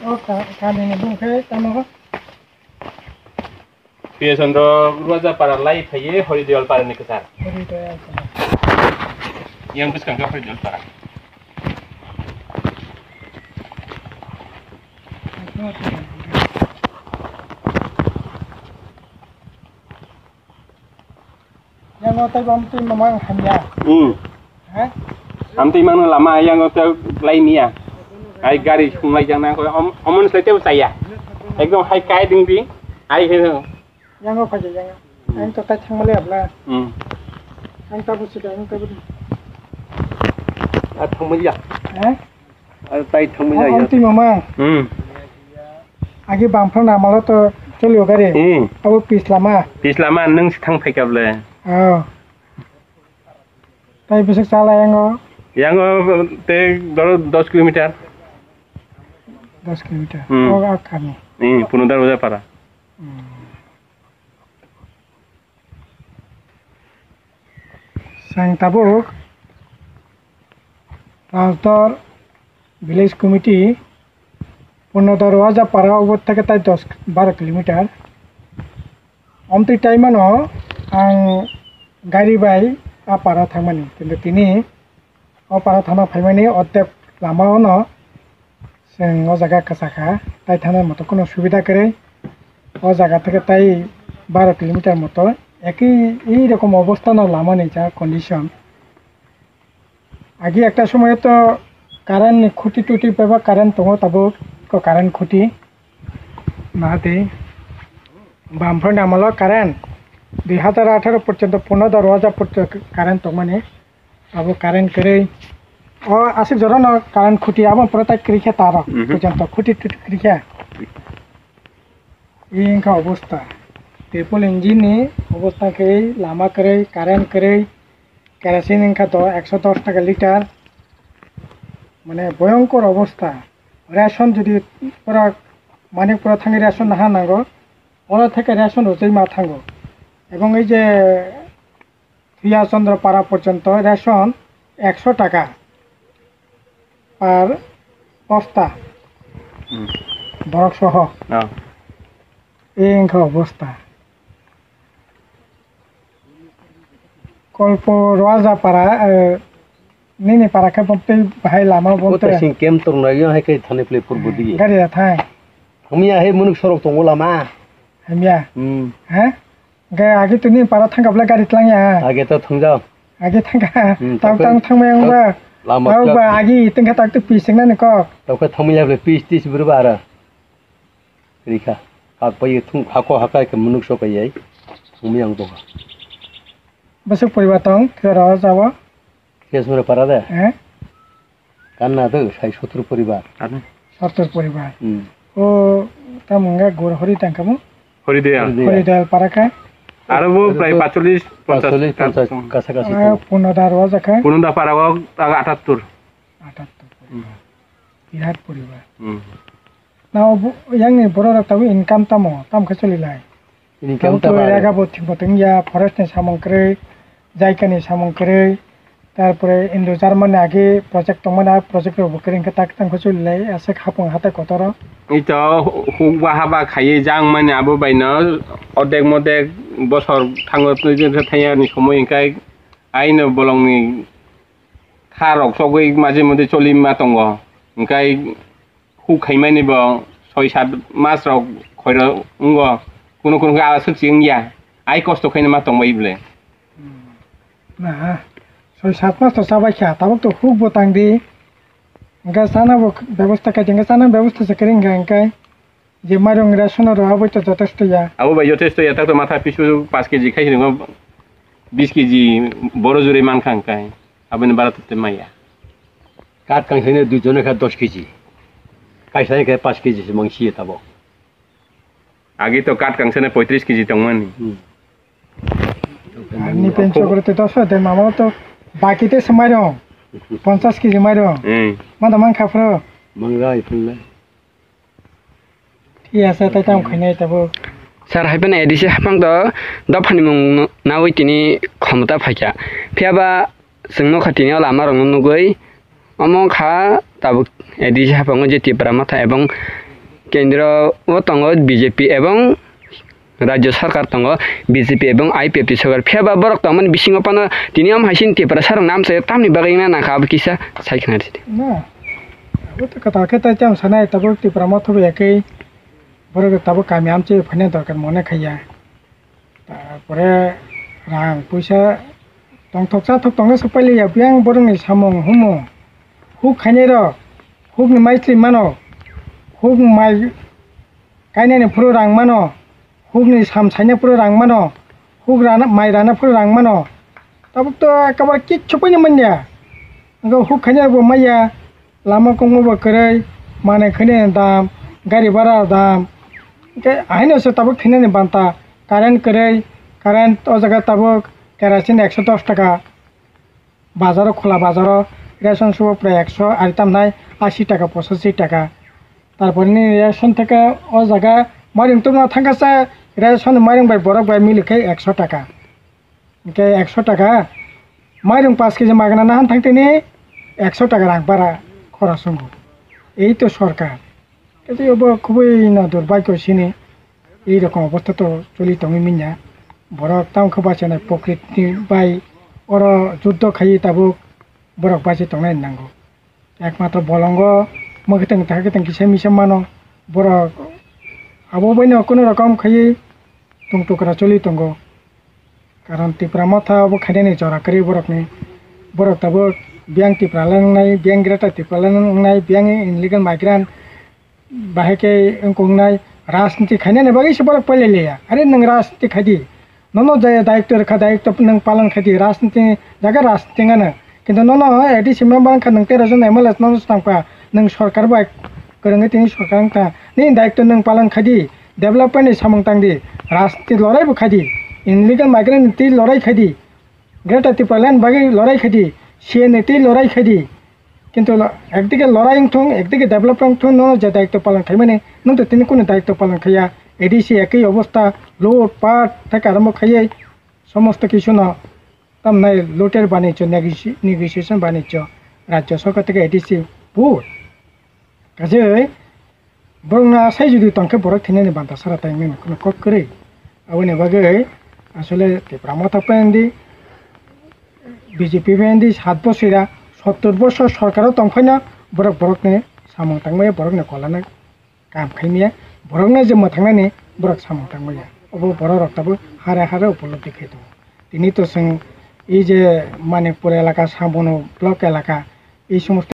Kami bungkai tama ko. Piasando ruaza para lai paye horidial para ni kesar. Horidial. Yang buskan ke horidial para. Yang otak bamti memang hanya. Hah? Amti mang lama yang otak lai ni ya. Ai gari kumai jangan ko omon selete saya. Ekdom hai kai ding di. Ai he. Yang apa aja yang. Ang to tak chang melihat lah. Ang tabu sudah ang tabu. Thong mới ya. Tay thong mới ya. Amti memang. Agi bamfang nama lo to celiu gari. Abu pis lama. Pis lama neng thang phai kap le. Oh. Tay besok salah yang o. Yang te 10 kilometer. 10 kilometer. Oh kami. Punudar udah para. Sang tabuk. Transtor village committee. Punudar waja para ubut take tay 10-12 kilometer. Omti time ano ang gari bai para thamani. Kintu tini para thama phaimani otte lama ono. Seng o jaga kasaka tai thanar moto kono subida করে o jaga থেকে তাই 12 kilometre মতো এই রকম অবস্থা না লামা নেই যা কন্ডিশন আগে একটা সময় তো কারেন্ট খুঁটি টুটি পাবা কারেন্ট তো তবু কারেন্ট খুঁটি না দে বামফ্রন্ট আমল কারেন্ট 2018 পর্যন্ত 15,000 পর্যন্ত কারেন্ট তো মানে তবু কারেন্ট করে ও আসিফ জরন কারেন্ট খুঁটি আবার প্রত্যেক ক্রিয়া তার পর্যন্ত খুঁটি টুটি ক্রিয়া ইনকা অবস্থা টেপল ইঞ্জিন অবস্থা করে লামা করে কারেন্ট করে কেরোসিন ইনকা তো 110 টাকা লিটার মানে ভয়ঙ্কর অবস্থা রেশন যদি পুরা মানে পুরা থাঙ্গি রেশন না নাঙ্গো ওরা থেকে রেশন হতেই মা থাঙ্গো এবং এই যে প্রিয়াচন্দ্র পাড়া পর্যন্ত রেশন 100 টাকা আর বস্তা বরক সহ এই অবস্থা কল্প রাজা পাড়া নিনি পাড়া কে বলতে ভাই লামা বলতে কেম তোর নাগিও হাই কে থানে প্লে পূর্ব দিকে গাড়ি থাই হামিয়া হে মুনুক সরক তঙ্গ লামা হামিয়া হ্যাঁ গে আগে তুমি পাড়া থাঙ্গাবলা গাড়ি তলাঙিয়া আগে তো থাঙ্গাও আগে থাঙ্গা তাও থাংমায়াংবা Lalu agi tengah tak tu pising na kok. Tahu kan tamu yang lebih pistis berbara. Rika, apa yang tung aku hakai ke menuk so kaya, umi yang tu. Besok peribatang ke rawa Jawa. Kes mana parada? Karena tu saya satu peribar. Satu peribar. Oh, kamu enggak gor hori tang kamu? Hori dia paraka. Arabu play 40 50 kasa-kasa. Punodar waja kan? Punodar parawa agak 78. 78. Lihat puriba. Nah, yang ni borok tahu income tamu, tam kesulitan. Income tamu. Tahu jaga boting ya forest ni samong kere, jaikan ni samong kere. Tarpore Indo Jerman age project tomana project ro bukiring ketak tang kesulitan. Asal kapung hata kotor. Itu hubah haba kaya jang mana abu bayna, odek modek bosor tanggut tu je tertanya ni semua ingkai, aina bolong ni tharok sogoi masih mode colim matonggo, ingkai hu kai mana bo, soi sat mas rok koiro ungo, kuno ke alas sing ya, ai kosto kai nama matonggo ible. Nah, soi sat mas to sabai kya, tabuk tu hu botang di. Enggak sana ব্যবস্থা কাজে enggak sana ব্যবস্থা sekering enggak যে মারং ration র আবো তো যথেষ্ট ya আবো ভাই যথেষ্ট ya tak to মাথা পিছু 5 কেজি খাইছি ন 20 কেজি বড় জুরে মান খাঙ্কাই আবেন বারাতে মাইয়া কাট কাংখানে দুজনে খা 10 কেজি কাইসাই কে 5 কেজি মংসি তাবো আগে তো কাট কাংখানে 35 কেজি তংমান নি পেনশো করতে 10 দে মামা তো বাকিতে সমাইরং 50 KG মাইরং mana mang kapro mangrai pula iya saya tahu kene tahu sar hapen edisi hapang do dopani mung nawi tini khamta phakya phiaba singno khatini lama rong nugoi among kha tabu edisi hapang je tipra matha ebong কেন্দ্র ও দङ BJP এবং রাজ্য সরকার দङ BJP এবং IPFT সরকার ফেবা বরক তমন বিসিং পানো তিনি hyoscine Tipra সার নাম সে তামনি বাগাইনা না খাব কিসা সাইখানা না ও তো কথা খেতে চাম সানাই তবে টিপ্রা মত হবে একই বড় তবে কামি আমছে ফানে দরকার মনে খাইয়া তারপরে রাং পয়সা tong thok sa thok tong sa pali ya biang borong ni samong humo huk khane ro huk ni mai sli mano huk mai kaine ni puro rang mano huk ni sam saine puro rang mano huk rana mai rana puro rang mano tabuk to kabar kik chopani manya ngo huk khane bo maya lama kong bo krai mane khane dam gari bara dam ke aine se tabuk khine ni banta current krai current o jaga tabuk kerosene 110 টাকা বাজারও খোলা বাজারও ration সহ প্রায় 100 আর দাম নাই 80 টাকা 85 টাকা তারপরে রেশন থেকে ও জায়গা মারিং তো না থাকাছে রেশন মারিং বাই বড় বাই মিলিকে 100 টাকা ওকে 100 টাকা মারিং 5 কেজি মাগনা না থাকতে নি 100 টাকা রাখ বাড়া খরচ হবো এই তো সরকার কিন্তু খুবই না দুর্ভাগ্য সিনে এইরকম অবস্থা তো চলি তুমি Mina borok tam khoba chana pokriti bai oro juddho khai tabuk borok baje tongnai nango ekmatro bolongo mogitang thakitang kisai misam mano borok abo baino kono rokom khai tungtukra choli tongo karon tipra matha abo khaideni jora kari borok ni borok tabuk biang tipra langnai biang greta tipra langnai biang illegal migrant bahake engkongnai rajniti khainani bagi se borok paleleya are nang rajniti khadi nono jaya daikto rekha daikto nang palan khadi rajniti jaga rajniti ngana kintu nono edisi member kha nang 13 jon MLS nono stangpa nang sarkar bai korangai tini sarkar ta ni daikto nang palan khadi development ni samang tangdi rajniti lorai bu khadi illegal migrant ti lorai khadi greta ti palan bagi lorai khadi CN ti lorai khadi কিন্তু একদিকে লড়াই থং একদিকে development থং no যে দায়িত্ব পালন খাই মানে নং তো তিনি কোনো দায়িত্ব পালন খাইয়া এডিসি একই অবস্থা লুট পাট থেকে আরম্ভ খাইয়াই সমস্ত কিছু না তাম নাই লুটের বাণিজ্য নেগোসিয়েশন বাণিজ্য রাজ্য সরকার থেকে এডিসি বহুত কাজে বরং আসাই যদি তংকে বড় থিনে বান্ধা সারা তাই মেন কোনো কক করে আবনে বাগে আসলে তীব্রামতা পেন্দি বিজেপি পেন্দি 7 বছরা 70 বছর সরকারও তংফাইনা বরক বরকনে সামং তাংমায়া বরকনে কলানা কাম খাইনিয়া বরকনে যে মথাংনানি বরক সামং তাংমায়া অব বড় রক্তাবো হারে হারে উপলব্ধি খাইতো তিনি তো সং এই যে মানিকপুর এলাকা সাবনো ব্লক এলাকা এই সমস্ত